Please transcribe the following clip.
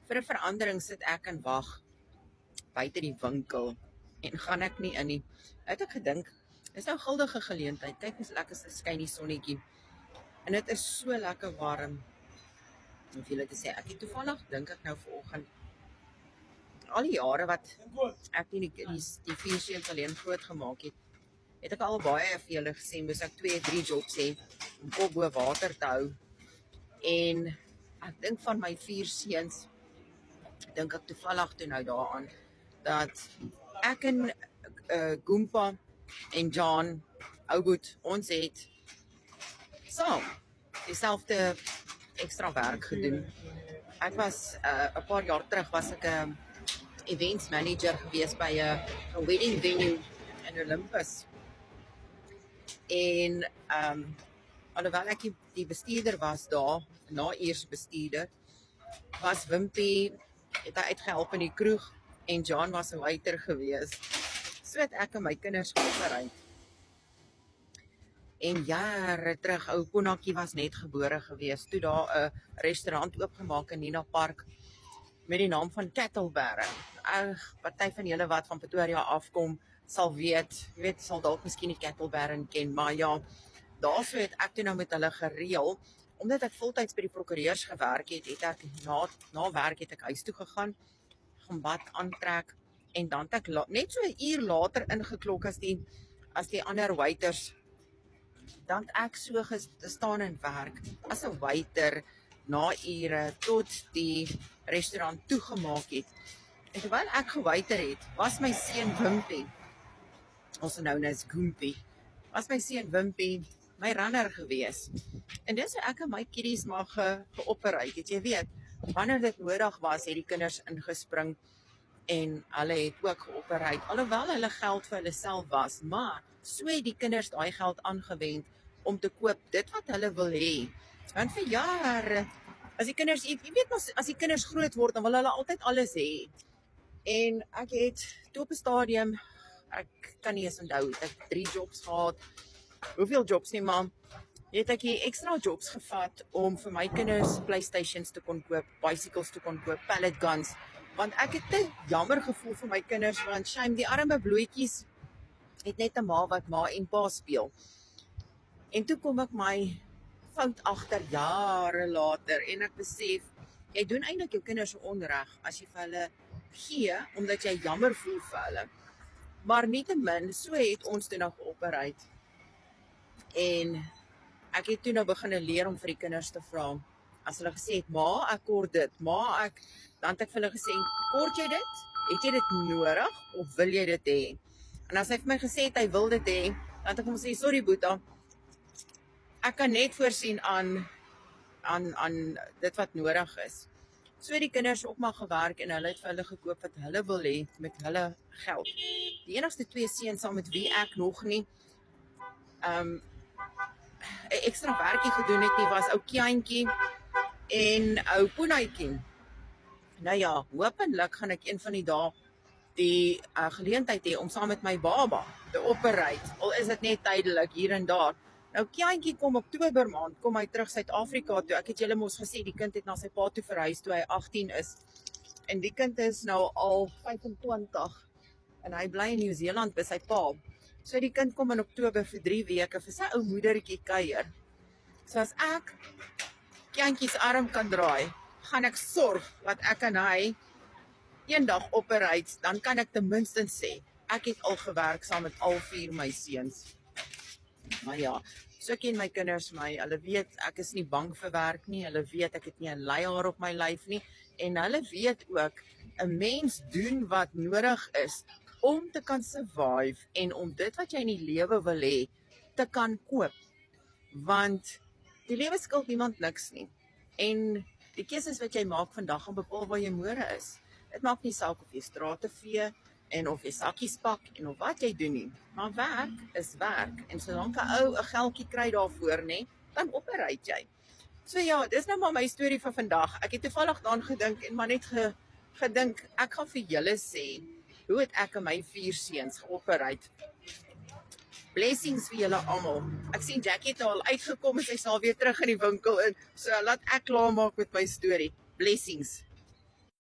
Vir 'n verandering sit ek en wag buite die winkel en gaan ek nie in nie. Het ek gedink, dis nou 'n guldige geleentheid. Kyk hoe lekker se skyn die sonnetjie. En dit is so lekker warm. Om vir julle te sê, ek het toevallig dink ek nou vanoggend al die jare wat ek die 4 seuns alleen groot gemaak het ek al baie vir julle gesê, moes ek 2-3 jobs hê om kop bo water te hou. En ek dink van my 4 seuns, dink ek toevallig toe nou daaraan, dat ek en Goompa en John, Ouboet, ons het saam dieselfde extra werk gedoen. Ek was 'n paar jaar terug was ek 'n events manager gewees by 'n wedding venue in Olympus. En alhoewel ek die bestuurder was daar, na eers bestuurder, was Wimpy, het hy uitgehelp in die kroeg en John was 'n waiter gewees. So het ek en my kinders voorberei. En jare terug, ou Konakkie was net gebore gewees, toe daar 'n restaurant oopgemaak in Nina Park met die naam van Kettlebaron. Party van julle wat van Pretoria afkom, sal weet, sal dalk miskien die Kettlebaron ken, maar ja, daarso het ek toe nou met hulle gereël, omdat ek voltyds by die prokureurs gewerk het ek na werk het ek huis toe gegaan bad aantrek, en dan het ek net so 'n uur later ingeklok as die ander waiters. Dan het ek so gestaan en werk as 'n waiter na ure tot die restaurant toegemaak het. En terwyl ek gewaiter het, was my seun Wimpy, also known as Goompy, was my seun Wimpy my runner gewees. En dis hoe ek en my kiddies maar geoperate het, jy weet. Wanneer dit nodig was, het die kinders ingespring en hulle het ook geoperate, alhoewel hulle geld vir hulle self was, maar so het die kinders daai geld aangewend om te koop dit wat hulle wil hê. Want vir jare, as die kinders, jy weet mos, as die kinders groot word, dan wil hulle altyd alles hê. En ek het toe op 'n stadium, ek kan nie eens onthou, het ek 3 jobs gehad, hoeveel jobs nie, maar het ek hier extra jobs gevat om vir my kinders PlayStations te kon koop, bicycles te kon koop, pellet guns, want ek het te jammer gevoel vir my kinders, want shame, die arme bloetjies het net 'n ma wat ma en pa speel. En toe kom ek my fout agter jare later en ek besef, jy doen eintlik jou kinders onreg as jy vir hulle gee, omdat jy jammer voel vir hulle. Maar nietemin, so het ons toe nou geoperate. En ek het toe nou begin leer om vir die kinders te vra. As hulle gesê het, ma, ek kort dit, dan het ek vir hulle gesê, kort jy dit? Het jy dit nodig of wil jy dit hê? En as hy vir my gesê het, hy wil dit hê, dan het ek hom gesê, sorry Boeta, ek kan net voorsien aan dit wat nodig is. So het die kinders ook maar gewerk en hulle het vir hulle gekoop wat hulle wil hê met hulle geld. Die enigste 2 seuns saam met wie ek nog nie 'n ekstra werkie gedoen het nie, was ou Kiantjie en ou Poenatjie. Nou ja, hopelik gaan ek een van die dae die geleentheid hê om saam met my baba te operate, al is dit net tydelik hier en daar. Nou Kiantjie kom Oktober maand, kom hy terug Suid-Afrika toe. Ek het julle mos gesê, die kind het na sy pa toe verhuis toe hy 18 is. En die kind is nou al 25 en hy bly in Nieu-Seeland by sy pa. So die kind kom in Oktober vir 3 weke vir sy ou moedertjie kuier. So as ek Kiantjie se arm kan draai, gaan ek sorg dat ek en hy eendag operate, dan kan ek ten minste sê, ek het al gewerk saam met al 4 my seuns. Maar ja, so ken my kinders my, hulle weet ek is nie bang vir werk nie, hulle weet ek het nie 'n leihaar op my lyf nie, en hulle weet ook, 'n mens doen wat nodig is om te kan survive en om dit wat jy in die lewe wil hê, te kan koop. Want die lewe skuld niemand niks nie. En die keuses wat jy maak vandag gaan bepaal waar jy môre is. Dit maak nie saak of jy strate vee en of jy sakkies pak en of wat jy doen nie. Maar werk is werk. En solank 'n ou 'n geldjie kry daarvoor, nê, dan operate jy. So ja, dis nou maar my storie vir vandag. Ek het toevallig daaraan gedink en maar net gedink, ek gaan vir julle sê, hoe het ek en my 4 seuns geoperate. Blessings vir julle almal. Ek sien Jackie het al uitgekom en sy sal weer terug in die winkel in. So laat ek klaar maak met my storie. Blessings.